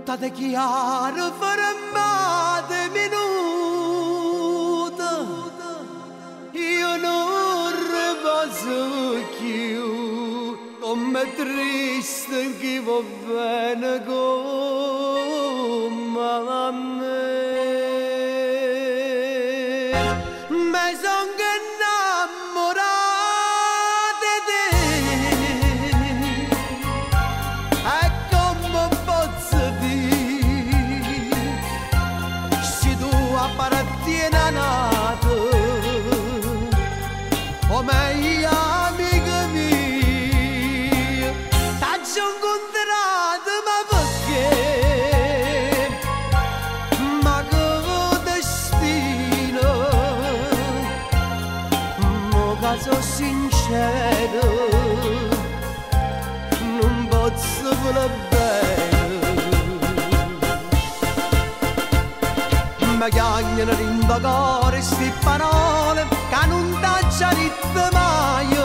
State chiaro fermate minuto, io non posso più, come triste chi va bene come a me. Mi son innamorato di te, e come posso dire, se tu appartieni a nato, come io amica mia, t'ho incontrato ma perché? Ma che destino, mo che sono sincero, non posso voler bene. Mi chiamano in cuore sti parole che non t'ho detto mai.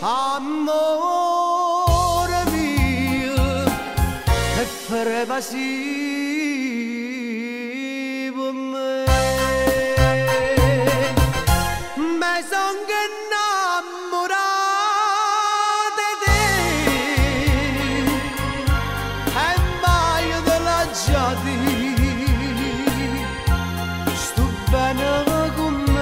Amore mio, e fareva sì per me. Mi son innamorato di te, e mai te l'ho già detto, sto bene con me.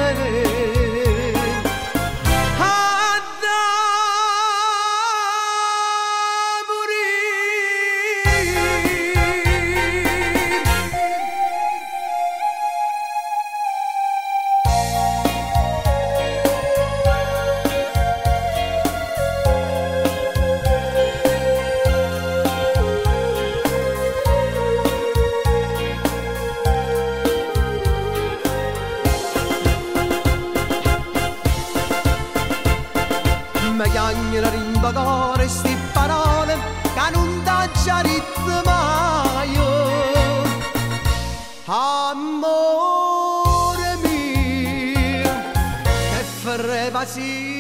Mi chiamano in cuore sti parole che non t'ho già detto mai. Amore mio, che fareva sì